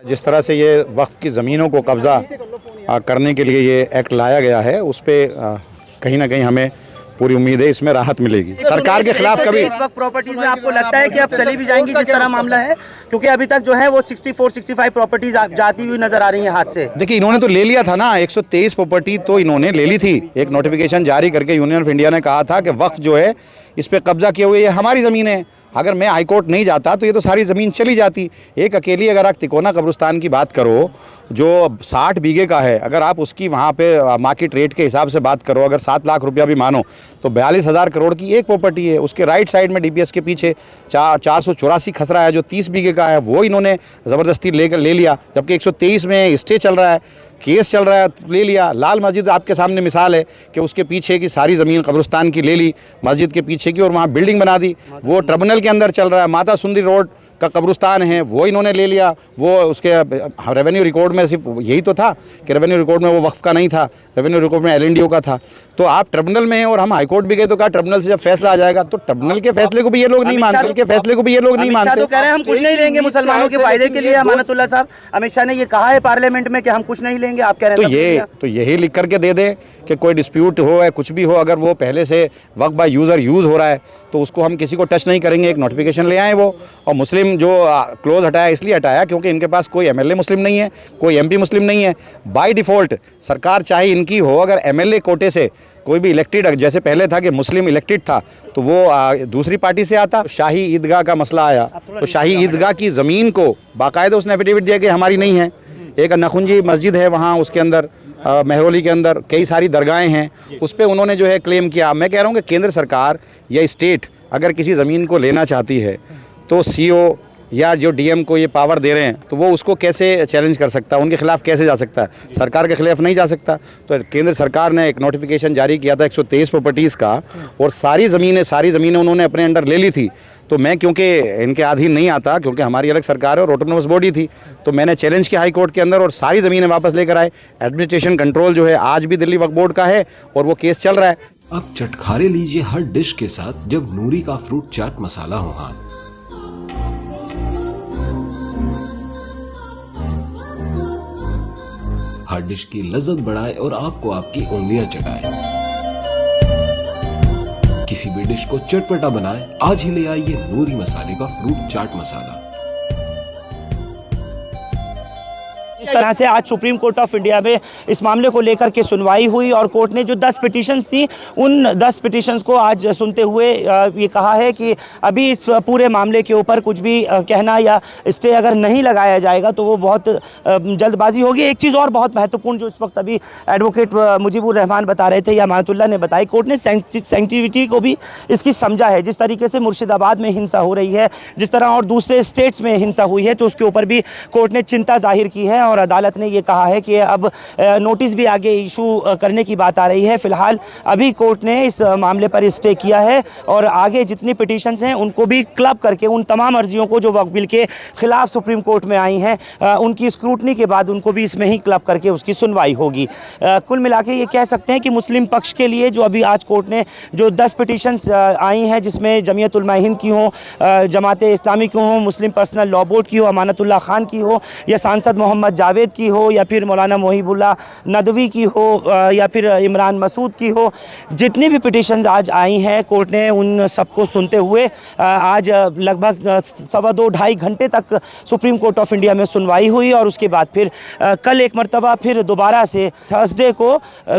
जिस तरह से ये वक्फ की ज़मीनों को कब्ज़ा करने के लिए ये एक्ट लाया गया है, उस पर कहीं ना कहीं हमें पूरी उम्मीद है इसमें राहत मिलेगी। सरकार के खिलाफ कभी वक्फ प्रॉपर्टीज में आपको लगता है कि अब चली भी जाएंगी जिस तरह मामला है, क्योंकि अभी तक जो है वो 64-65 प्रॉपर्टीज जाती हुई नजर आ रही हैं हाथ से। देखिए, इन्होंने तो ले लिया था ना, 123 प्रॉपर्टी तो इन्होंने ले ली थी। एक नोटिफिकेशन जारी करके यूनियन ऑफ इंडिया ने कहा था कि वक्फ जो है इस पर कब्जा किए हुए ये हमारी ज़मीन है। अगर मैं हाई कोर्ट नहीं जाता तो ये तो सारी ज़मीन चली जाती। एक अकेली अगर आप तिकोना कब्रिस्तान की बात करो जो 60 बीघे का है, अगर आप उसकी वहाँ पे मार्केट रेट के हिसाब से बात करो, अगर 7 लाख रुपया भी मानो तो 42,000 करोड़ की एक प्रॉपर्टी है। उसके राइट साइड में DPS के पीछे 484 खसरा है जो 30 बीघे का है, वो इन्होंने ज़बरदस्ती ले लिया। जबकि 123 में स्टे चल रहा है, केस चल रहा है, ले लिया। लाल मस्जिद आपके सामने मिसाल है कि उसके पीछे की सारी ज़मीन कब्रिस्तान की ले ली, मस्जिद के पीछे की, और वहाँ बिल्डिंग बना दी। वो ट्रिब्यूनल के अंदर चल रहा है। माता सुंदरी रोड का कब्रिस्तान है वो इन्होंने ले लिया। वो उसके रेवेन्यू रिकॉर्ड में सिर्फ यही तो था कि रेवेन्यू रिकॉर्ड में वो वक्फ का नहीं था, रेवेन्यू रिकॉर्ड में LNDO का था। तो आप ट्रिब्यूनल में हैं और हम हाईकोर्ट भी गए तो कहा ट्रिब्यूनल से जब फैसला आ जाएगा तो ट्रिब्यूनल के फैसले को भी ये लोग नहीं मानते, के फैसले को भी ये लोग नहीं मानते। तो कह रहे हैं हम कुछ नहीं लेंगे मुसलमानों के फायदे के लिए। अमानतुल्लाह साहब, अमित शाह ने ये कहा है पार्लियामेंट में कि हम कुछ नहीं लेंगे, आप कह रहे हैं तो यही लिख करके दे दें कि कोई डिस्प्यूट हो या कुछ भी हो, अगर वो पहले से वक्फ बाय यूज़र यूज़ हो रहा है तो उसको हम किसी को टच नहीं करेंगे। एक नोटिफिकेशन ले आए वो। और मुस्लिम जो क्लोज हटाया इसलिए हटाया क्योंकि इनके पास कोई MLA मुस्लिम नहीं है, कोई MP मुस्लिम नहीं है। बाय डिफ़ॉल्ट सरकार चाहे इनकी हो, अगर MLA कोटे से कोई भी इलेक्टेड, जैसे पहले था कि मुस्लिम इलेक्टेड था तो वो दूसरी पार्टी से आता। शाही ईदगाह का मसला आया तो शाही ईदगाह की ज़मीन को बाकायदा उसने एफिडेविट दिया कि हमारी नहीं है। एक नखुंजी मस्जिद है वहाँ, उसके अंदर महरौली के अंदर कई सारी दरगाहें हैं, उस पर उन्होंने जो है क्लेम किया। मैं कह रहा हूँ कि केंद्र सरकार या स्टेट अगर किसी ज़मीन को लेना चाहती है तो CO या जो DM को ये पावर दे रहे हैं तो वो उसको कैसे चैलेंज कर सकता है, उनके खिलाफ कैसे जा सकता है? सरकार के खिलाफ नहीं जा सकता। तो केंद्र सरकार ने एक नोटिफिकेशन जारी किया था 123 प्रॉपर्टीज़ का, और सारी ज़मीनें उन्होंने अपने अंडर ले ली थी। तो मैं क्योंकि इनके अधीन नहीं आता, क्योंकि हमारी अलग सरकार है और ऑटोनोमस बॉडी थी, तो मैंने चैलेंज किया हाई कोर्ट के अंदर और सारी ज़मीनें वापस लेकर आए। एडमिनिस्ट्रेशन कंट्रोल जो है आज भी दिल्ली वक्फ बोर्ड का है और वो केस चल रहा है। अब चटखारे लीजिए हर डिश के साथ जब नूरी का फ्रूट चाट मसाला हो हाथ। हर डिश की लज्जत बढ़ाए और आपको आपकी उंगलियां चटाए। किसी भी डिश को चटपटा बनाए, आज ही ले आइए नूरी मसाले का फ्रूट चाट मसाला। इस तरह से आज सुप्रीम कोर्ट ऑफ इंडिया में इस मामले को लेकर के सुनवाई हुई और कोर्ट ने जो 10 पिटीशंस थी उन 10 पिटीशंस को आज सुनते हुए ये कहा है कि अभी इस पूरे मामले के ऊपर कुछ भी कहना या स्टे अगर नहीं लगाया जाएगा तो वो बहुत जल्दबाजी होगी। एक चीज़ और बहुत महत्वपूर्ण जो इस वक्त अभी एडवोकेट मुजीबुर रहमान बता रहे थे या अमानतुल्लाह ने बताई, कोर्ट ने सेंसिटिविटी को भी इसकी समझा है। जिस तरीके से मुर्शिदाबाद में हिंसा हो रही है, जिस तरह और दूसरे स्टेट्स में हिंसा हुई है, तो उसके ऊपर भी कोर्ट ने चिंता जाहिर की है और अदालत ने ये कहा है कि अब नोटिस भी आगे इशू करने की बात आ रही है। फिलहाल अभी कोर्ट ने इस मामले पर स्टे किया है और आगे जितनी पिटीशंस हैं उनको भी क्लब करके उन तमाम अर्जियों को जो वक्फ बिल के खिलाफ सुप्रीम कोर्ट में आई हैं उनकी स्क्रूटनी के बाद उनको भी इसमें ही क्लब करके उसकी सुनवाई होगी। कुल मिला के ये कह सकते हैं कि मुस्लिम पक्ष के लिए जो अभी आज कोर्ट ने जो 10 पिटीशंस आई हैं, जिसमें जमीयत उलमा हिंद की हो, जमात इस्लामी की हो, मुस्लिम पर्सनल लॉ बोर्ड की हो, अमानतुल्लाह खान की हो, या सांसद मोहम्मद जावेद की हो, या फिर मौलाना मोहिबुल्लाह नदवी की हो, या फिर इमरान मसूद की हो, जितनी भी पिटीशंस आज आई हैं कोर्ट ने उन सबको सुनते हुए आज लगभग 2.25 घंटे तक सुप्रीम कोर्ट ऑफ इंडिया में सुनवाई हुई और उसके बाद फिर कल एक मरतबा फिर दोबारा से थर्सडे को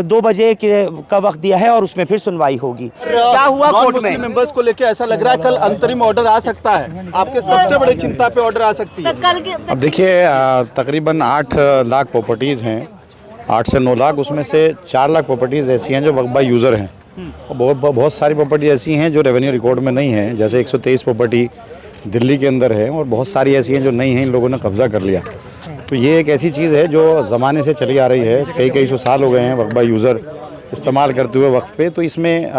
2 बजे का वक्त दिया है और उसमें फिर सुनवाई होगी। क्या हुआ कोर्ट में? मेंबर्स को लेकर ऐसा लग रहा है कल अंतरिम ऑर्डर आ सकता है, आपके सबसे बड़ी चिंता पे ऑर्डर आ सकती है। अब देखिए, तकरीबन 8 लाख प्रॉपर्टीज़ हैं, 8 से 9 लाख, उसमें से 4 लाख प्रॉपर्टीज़ ऐसी हैं जो वक्फ बाय यूज़र हैं और बहुत सारी प्रॉपर्टी ऐसी हैं जो रेवेन्यू रिकॉर्ड में नहीं हैं। जैसे 123 प्रॉपर्टी दिल्ली के अंदर है और बहुत सारी ऐसी हैं जो नहीं हैं, इन लोगों ने कब्ज़ा कर लिया। तो ये एक ऐसी चीज़ है जो ज़माने से चली आ रही है, कई सौ साल हो गए हैं वक्फ बाय यूज़र इस्तेमाल करते हुए वक्फ पे। तो इसमें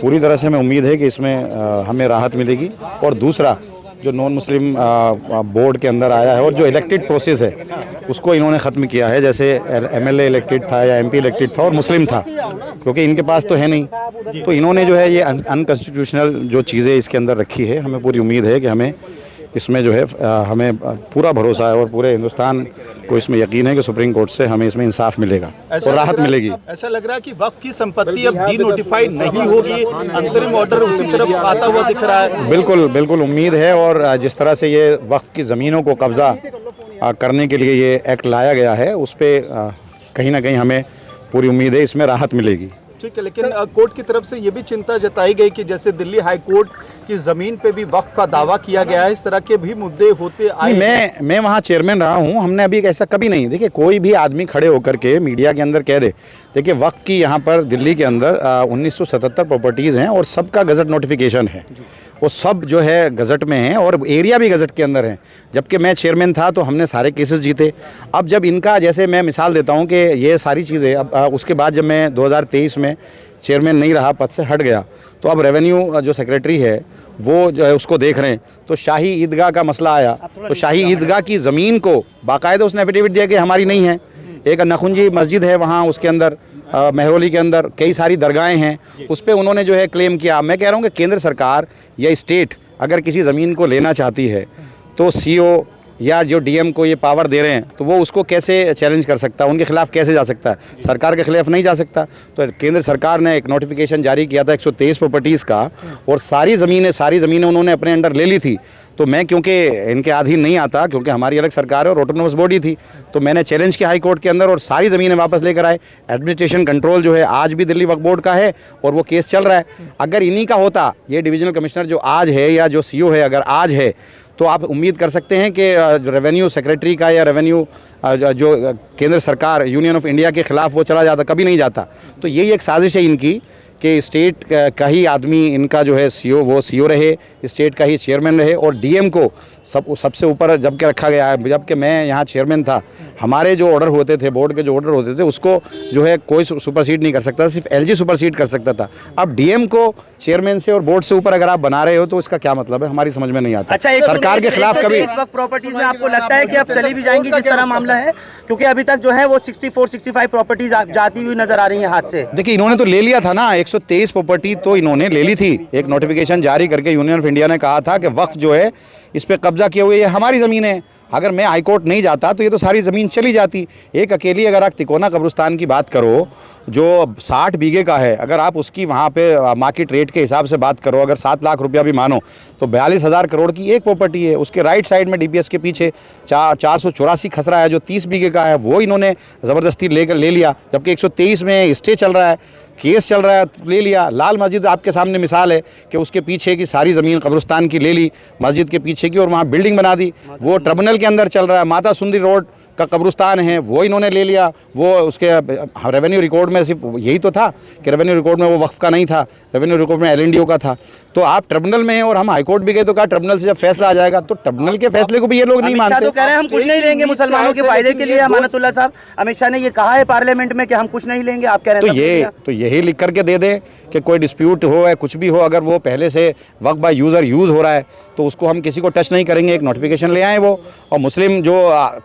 पूरी तरह से हमें उम्मीद है कि इसमें हमें राहत मिलेगी। और दूसरा, जो नॉन मुस्लिम बोर्ड के अंदर आया है और जो इलेक्टेड प्रोसेस है उसको इन्होंने ख़त्म किया है। जैसे MLA इलेक्टेड था या MP इलेक्टेड था और मुस्लिम था, क्योंकि इनके पास तो है नहीं, तो इन्होंने जो है ये अनकॉन्स्टिट्यूशनल जो चीज़ें इसके अंदर रखी है। हमें पूरी उम्मीद है कि हमें इसमें जो है हमें पूरा भरोसा है और पूरे हिंदुस्तान को इसमें यकीन है कि सुप्रीम कोर्ट से हमें इसमें इंसाफ मिलेगा और राहत मिलेगी। ऐसा लग रहा है कि वक्फ की संपत्ति अब डी नोटिफाइड नहीं होगी, अंतरिम ऑर्डर उसी तरफ आता हुआ दिख रहा है। बिल्कुल बिल्कुल उम्मीद है, और जिस तरह से ये वक्फ की ज़मीनों को कब्ज़ा करने के लिए ये एक्ट लाया गया है, उस पर कहीं ना कहीं हमें पूरी उम्मीद है इसमें राहत मिलेगी। ठीक है, लेकिन कोर्ट की तरफ से ये भी चिंता जताई गई कि जैसे दिल्ली हाई कोर्ट की ज़मीन पे भी वक्फ का दावा किया गया है, इस तरह के भी मुद्दे होते आए। मैं वहाँ चेयरमैन रहा हूँ, हमने अभी ऐसा कभी नहीं, देखिए कोई भी आदमी खड़े होकर के मीडिया के अंदर कह दे, देखिए वक्फ की यहाँ पर दिल्ली के अंदर 1977 प्रॉपर्टीज़ हैं और सबका गज़ट नोटिफिकेशन है, वो सब जो है गज़ट में है और एरिया भी गज़ट के अंदर है। जबकि मैं चेयरमैन था तो हमने सारे केसेस जीते। अब जब इनका, जैसे मैं मिसाल देता हूँ कि ये सारी चीज़ें अब उसके बाद जब मैं 2023 में चेयरमैन नहीं रहा, पद से हट गया, तो अब रेवेन्यू जो सेक्रेटरी है वो जो है उसको देख रहे हैं, तो शाही ईदगाह का मसला आया, तो शाही ईदगाह की ज़मीन को बाकायदा उसने एफिडेविट दिया कि हमारी नहीं है। एक नखुंजी मस्जिद है वहाँ, उसके अंदर महरौली के अंदर कई सारी दरगाहें हैं, उस पर उन्होंने जो है क्लेम किया। मैं कह रहा हूँ कि केंद्र सरकार या स्टेट अगर किसी ज़मीन को लेना चाहती है तो सीओ या जो डीएम को ये पावर दे रहे हैं तो वो उसको कैसे चैलेंज कर सकता है, उनके खिलाफ कैसे जा सकता है? सरकार के खिलाफ नहीं जा सकता। तो केंद्र सरकार ने एक नोटिफिकेशन जारी किया था 123 प्रॉपर्टीज़ का, और सारी ज़मीनें उन्होंने अपने अंडर ले ली थी। तो मैं क्योंकि इनके अधीन नहीं आता, क्योंकि हमारी अलग सरकार है और ऑटोनोमस बॉडी थी, तो मैंने चैलेंज किया हाई कोर्ट के अंदर और सारी ज़मीनें वापस लेकर आए। एडमिनिस्ट्रेशन कंट्रोल जो है आज भी दिल्ली वक्फ बोर्ड का है और वो केस चल रहा है। अगर इन्हीं का होता, ये डिविजनल कमिश्नर जो आज है या जो सीओ है अगर आज है, तो आप उम्मीद कर सकते हैं कि रेवेन्यू सेक्रेटरी का या रेवेन्यू जो केंद्र सरकार यूनियन ऑफ इंडिया के ख़िलाफ़ वो चला जाता, कभी नहीं जाता। तो यही एक साजिश है इनकी कि स्टेट का ही आदमी इनका जो है सीओ, वो सीओ रहे, स्टेट का ही चेयरमैन रहे, और डीएम को सबसे ऊपर जबकि रखा गया है। जबकि मैं यहाँ चेयरमैन था, हमारे जो ऑर्डर होते थे, बोर्ड के जो ऑर्डर होते थे, उसको जो है कोई सुपरसीड नहीं कर सकता, सिर्फ एलजी सुपरसीड कर सकता था। अब डीएम को चेयरमैन से और बोर्ड से ऊपर अगर आप बना रहे हो तो इसका क्या मतलब है, हमारी समझ में नहीं आता। अच्छा, सरकार के खिलाफ कभी प्रॉपर्टीज में आपको लगता है कि अब चली भी जाएंगी जिस तरह मामला है? क्योंकि अभी तक जो है वो 64-65 प्रॉपर्टीज जाती हुई नजर आ रही है हाथ से। देखिए इन्होंने तो ले लिया था ना, 123 प्रॉपर्टी तो इन्होंने ले ली थी। एक नोटिफिकेशन जारी करके यूनियन ऑफ इंडिया ने कहा था कि वक्फ जो है इस पे कब्जा किए हुए ये हमारी ज़मीन है। अगर मैं हाई कोर्ट नहीं जाता तो ये तो सारी ज़मीन चली जाती। एक अकेली अगर आप तिकोना कब्रिस्तान की बात करो जो 60 बीघे का है, अगर आप उसकी वहाँ पे मार्केट रेट के हिसाब से बात करो, अगर 7 लाख रुपया भी मानो तो 42,000 करोड़ की एक प्रॉपर्टी है। उसके राइट साइड में डीपीएस के पीछे 484 खसरा है जो 30 बीघे का है, वो इन्होंने ज़बरदस्ती ले लिया। जबकि 123 में स्टे चल रहा है, केस चल रहा है, ले लिया। लाल मस्जिद आपके सामने मिसाल है कि उसके पीछे की सारी ज़मीन कब्रिस्तान की ले ली, मस्जिद के पीछे की, और वहाँ बिल्डिंग बना दी। वो ट्रिब्यूनल के अंदर चल रहा है। माता सुंदरी रोड का कब्रिस्तान है वो इन्होंने ले लिया। वो उसके रेवेन्यू रिकॉर्ड में सिर्फ यही तो था कि रेवेन्यू रिकॉर्ड में वो वक्फ का नहीं था, रेवेन्यू रिकॉर्ड में एलएनडीओ का था। तो आप ट्रिब्यूनल में हैं और हम हाईकोर्ट भी गए तो कहा ट्रिब्यूनल से जब फैसला आ जाएगा, तो ट्रिब्यूनल के फैसले को भी ये लोग नहीं मानते। तो कह रहे हैं हम कुछ नहीं लेंगे मुसलमानों के फायदे के लिए। अमानतुल्लाह साहब, अमित शाह ने ये कहा है पार्लियामेंट में कि हम कुछ नहीं लेंगे, आप कह रहे हैं तो यही लिख करके दे दें कि कोई डिस्प्यूट हो या कुछ भी हो, अगर वो पहले से वक्फ बाय यूज़र यूज़ हो रहा है तो उसको हम किसी को टच नहीं करेंगे। एक नोटिफिकेशन ले आए वो। और मुस्लिम जो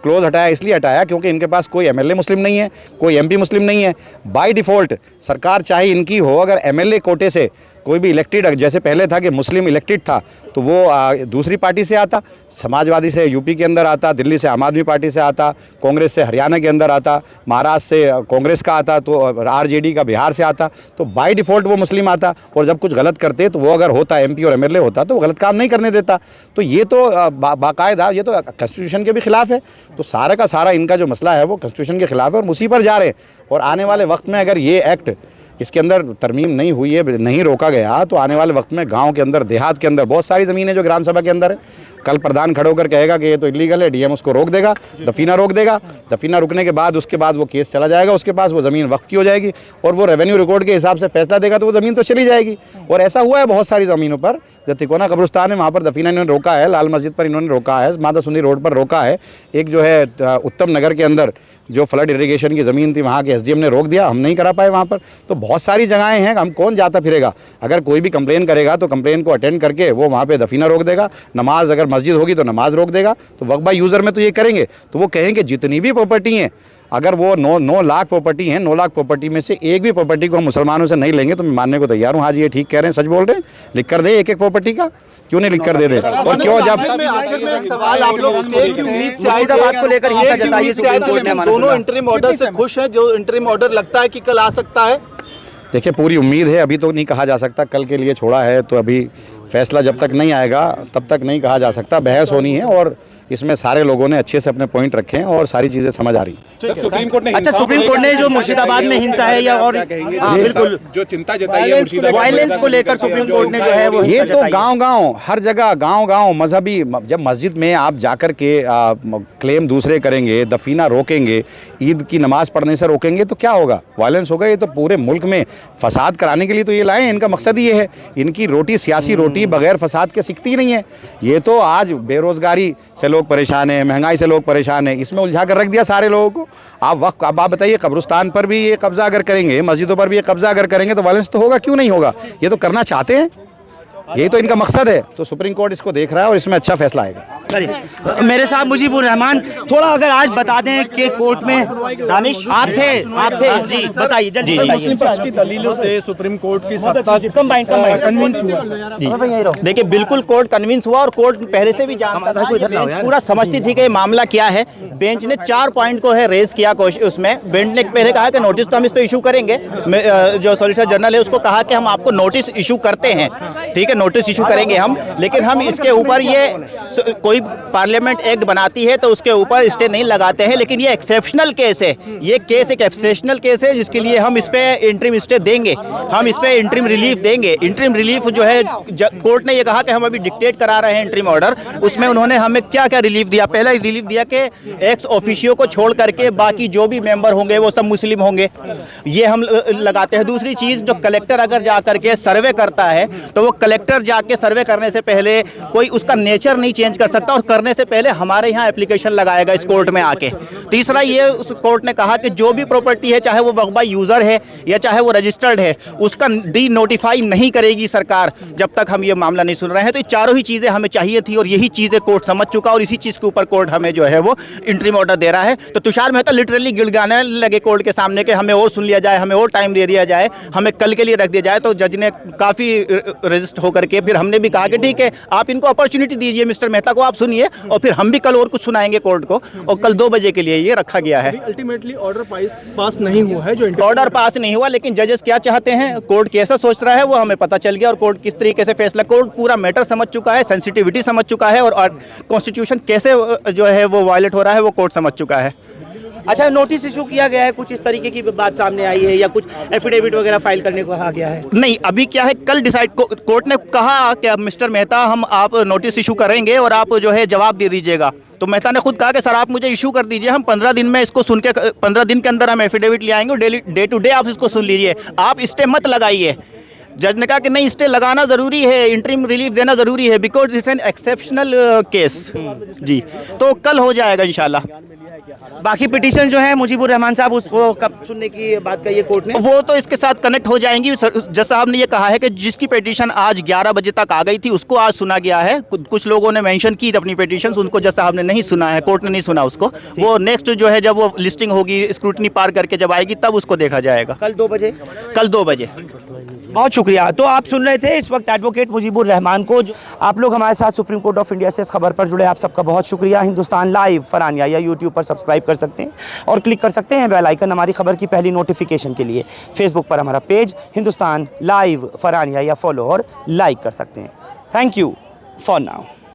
क्लोज हटाया इसलिए हटाया क्योंकि इनके पास कोई एमएलए मुस्लिम नहीं है, कोई एमपी मुस्लिम नहीं है। बाय डिफ़ॉल्ट सरकार चाहे इनकी हो, अगर एमएलए कोटे से कोई भी इलेक्टेड, जैसे पहले था कि मुस्लिम इलेक्टेड था तो वो दूसरी पार्टी से आता, समाजवादी से यूपी के अंदर आता, दिल्ली से आम आदमी पार्टी से आता, कांग्रेस से हरियाणा के अंदर आता, महाराष्ट्र से कांग्रेस का आता, तो आरजेडी का बिहार से आता, तो बाय डिफ़ॉल्ट वो मुस्लिम आता। और जब कुछ गलत करते तो वो अगर होता एमपी और एमएलए होता तो वो गलत काम नहीं करने देता। तो ये तो बाकायदा ये तो कॉन्स्टिट्यूशन के भी खिलाफ है। तो सारा का सारा इनका जो मसला है वो कॉन्स्टिट्यूशन के खिलाफ है और उसी पर जा रहे हैं। और आने वाले वक्त में अगर ये एक्ट इसके अंदर तरमीम नहीं हुई है, नहीं रोका गया, तो आने वाले वक्त में गांव के अंदर, देहात के अंदर बहुत सारी ज़मीन है जो ग्राम सभा के अंदर है। कल प्रधान खड़े होकर कहेगा कि ये तो इलीगल है, डीएम उसको रोक देगा, दफीना रोक देगा। दफीना रुकने के बाद उसके बाद वो केस चला जाएगा, उसके पास वो ज़मीन वक्फ की हो जाएगी और वो रेवेन्यू रिकॉर्ड के हिसाब से फैसला देगा तो वो ज़मीन तो चली जाएगी। और ऐसा हुआ है बहुत सारी ज़मीनों पर। जो तिकोना कब्रिस्तान है वहाँ पर दफीना इन्होंने रोका है, लाल मस्जिद पर इन्होंने रोका है, माता सुंदरी रोड पर रोका है। एक जो है उत्तम नगर के अंदर जो फ्लड इरिगेशन की ज़मीन थी वहाँ के एसडीएम ने रोक दिया, हम नहीं करा पाए वहाँ पर। तो बहुत सारी जगहें हैं, हम कौन जाता फिरेगा। अगर कोई भी कंप्लेन करेगा तो कंप्लेन को अटेंड करके वो वहाँ पे दफीना रोक देगा। नमाज अगर मस्जिद होगी तो नमाज रोक देगा। तो वक्फ बाय यूज़र में तो ये करेंगे, तो वो कहेंगे जितनी भी प्रॉपर्टी हैं, अगर वो 9 लाख प्रॉपर्टी हैं, 9 लाख प्रॉपर्टी में से एक भी प्रॉपर्टी को हम मुसलमानों से नहीं लेंगे तो मैं मानने को तैयार हूँ। हाँ जी, ये ठीक कह रहे हैं, सच बोल रहे हैं, लिख कर दे एक एक प्रॉपर्टी का, क्यों नहीं लिख कर दे दे। और क्यों जब आखिर में एक सवाल, आप लोग स्टे की उम्मीद से आए थे, बात को लेकर हिंसा जताई सुप्रीम कोर्ट ने, दोनों इंटरिम ऑर्डर से खुश हैं? जो इंटरिम ऑर्डर लगता है कि कल आ सकता है? देखिए, पूरी उम्मीद है, अभी तो नहीं कहा जा सकता, कल के लिए छोड़ा है, तो अभी फैसला जब तक नहीं आएगा तब तक नहीं कहा जा सकता। बहस होनी है और इसमें सारे लोगों ने अच्छे से अपने पॉइंट रखे हैं और सारी चीज़ें समझ आ रही हैं। सुप्रीम कोर्ट ने अच्छा, सुप्रीम कोर्ट ने जो मुर्शिदाबाद में हिंसा है या और बिल्कुल जो चिंता जताई है मुर्शिदाबाद वायलेंस को लेकर सुप्रीम कोर्ट ने जो है वो ये तो गांव-गांव हर जगह गांव-गांव मजहबी, जब मस्जिद में आप जाकर के क्लेम दूसरे करेंगे, दफीना रोकेंगे, ईद की नमाज पढ़ने से रोकेंगे तो क्या होगा? वायलेंस होगा। ये तो पूरे मुल्क में फसाद कराने के लिए तो ये लाए हैं, इनका मकसद ये है। इनकी रोटी, सियासी रोटी बगैर फसाद के सिकती नहीं है। ये तो आज बेरोजगारी से लोग परेशान हैं, महंगाई से लोग परेशान हैं, इसमें उलझा कर रख दिया सारे लोगों को। अब आप बताइए, कब्रिस्तान पर भी ये कब्जा अगर करेंगे, मस्जिदों पर भी ये कब्जा अगर करेंगे तो वायलेंस तो होगा, क्यों नहीं होगा? ये तो करना चाहते हैं, यही तो इनका मकसद है। तो सुप्रीम कोर्ट इसको देख रहा है और इसमें अच्छा फैसला आएगा। मेरे साथ मुजीबुर रहमान, थोड़ा अगर आज बता दें कि कोर्ट में दानिश आप थे जी, बताइए जल्दी बताइए। मुस्लिम पक्ष की दलीलों से सुप्रीम कोर्ट की सत्ता कन्विंस हुआ। देखिए, बिल्कुल कोर्ट कन्विंस हुआ और कोर्ट पहले से भी जानता था, बेंच पूरा समझती थी कि ये मामला क्या है। बेंच ने 4 पॉइंट को है रेज किया, उसमें बेंच ने पहले कहा कि नोटिस तो हम इस पे इशू करेंगे। जो सॉलिसिटर जनरल है उसको कहा कि हम आपको नोटिस इशू करते हैं, ठीक है, नोटिस इशू करेंगे हम, लेकिन हम इसके ऊपर ये कोई पार्लियामेंट एक्ट बनाती है तो उसके ऊपर स्टे नहीं लगाते हैं। लेकिन ये एक्सेप्शनल केस है, ये केस एक एक्सेप्शनल केस है जिसके लिए हम इस पे इंटरिम स्टे देंगे, हम इस पे इंटरिम रिलीफ देंगे। इंटरिम रिलीफ जो है, कोर्ट ने ये कहा कि हम अभी डिक्टेट करा रहे हैं इंटरिम ऑर्डर, उसमें उन्होंने हमें क्या क्या रिलीफ दिया। पहला रिलीफ दिया कि एक्स ऑफिशियो को छोड़ करके बाकी जो भी मेंबर होंगे वो सब मुस्लिम होंगे, ये हम लगाते हैं। दूसरी चीज़, जो कलेक्टर अगर जा करके सर्वे करता है तो वो कलेक्टर जाके सर्वे करने से पहले कोई उसका नेचर नहीं चेंज कर सकता और करने से पहले हमारे यहाँ एप्लीकेशन लगाएगा इस कोर्ट में आके। तीसरा, ये उस कोर्ट ने कहा कि जो भी प्रॉपर्टी है, चाहे वो वक्फ बाय यूज़र है या चाहे वो रजिस्टर्ड है, उसका डी नोटिफाई नहीं करेगी सरकार जब तक हम ये मामला नहीं सुन रहे हैं। तो ये चारों ही चीज़ें हमें चाहिए थी और यही चीज़ें कोर्ट समझ चुका और इसी चीज़ के ऊपर कोर्ट हमें जो है वो इंटरिम ऑर्डर दे रहा है। तो तुषार मेहता लिटरली गिड़गाने लगे कोर्ट के सामने कि हमें और सुन लिया जाए, हमें और टाइम दे दिया जाए, हमें कल के लिए रख दिया जाए। तो जज ने काफ़ी रजिस्ट होकर के फिर हमने भी कहा कि ठीक है, आप इनको अपॉर्चुनिटी दीजिए, मिस्टर मेहता को आप सुनिए, और फिर हम भी कल और कुछ सुनाएंगे कोर्ट को। और कल 2 बजे के लिए ये रखा गया है। अल्टीमेटली ऑर्डर पास नहीं हुआ है, जो ऑर्डर पास नहीं हुआ, लेकिन जजेस क्या चाहते हैं, कोर्ट कैसा सोच रहा है वो हमें पता चल गया और कोर्ट किस तरीके से फैसला, कोर्ट पूरा मैटर समझ चुका है, सेंसिटिविटी समझ चुका है और कॉन्स्टिट्यूशन कैसे जो है वो वायलेट हो रहा है वो कोर्ट समझ चुका है। अच्छा, नोटिस इशू किया गया है, कुछ इस तरीके की बात सामने आई है या कुछ एफिडेविट वगैरह फाइल करने को कहा गया है? नहीं, अभी क्या है, कल डिसाइड कोर्ट ने कहा कि अब मिस्टर मेहता हम आप नोटिस इशू करेंगे और आप जो है जवाब दे दीजिएगा। तो मेहता ने खुद कहा कि सर आप मुझे इशू कर दीजिए, हम 15 दिन में इसको सुन के 15 दिन के अंदर हम एफिडेविट ले आएंगे और डे टू डे आप इसको सुन लीजिए, आप स्टे मत लगाइए। जज ने कहा कि नहीं, स्टे लगाना ज़रूरी है, इंटरिम रिलीफ देना ज़रूरी है, because it's an exceptional case जी। तो कल हो जाएगा इंशाल्लाह। बाकी पिटीशन जो है मुजीबुर रहमान साहब, उसको कब सुनने की बात कही है कोर्ट ने? वो तो इसके साथ कनेक्ट हो जाएंगी। जज साहब ने ये कहा है कि जिसकी पिटीशन आज 11 बजे तक आ गई थी उसको आज सुना गया है। कुछ लोगों ने मेंशन की अपनी पिटीशन, उनको जज साहब ने नहीं सुना है, कोर्ट ने नहीं सुना उसको। वो नेक्स्ट जो है जब वो लिस्टिंग होगी, स्क्रूटनी पार करके जब आएगी तब उसको देखा जाएगा। कल 2 बजे? कल 2 बजे। बहुत शुक्रिया। तो आप सुन रहे थे इस वक्त एडवोकेट मुजीबुर रहमान को। आप लोग हमारे साथ सुप्रीम कोर्ट ऑफ इंडिया से इस खबर पर जुड़े, आप सबका बहुत शुक्रिया। हिंदुस्तान लाइव फरहानिया या यूट्यूब पर सब्सक्राइब कर सकते हैं और क्लिक कर सकते हैं बेल आइकन हमारी खबर की पहली नोटिफिकेशन के लिए। फेसबुक पर हमारा पेज हिंदुस्तान लाइव फरहानिया या फॉलो और लाइक कर सकते हैं। Thank you for now.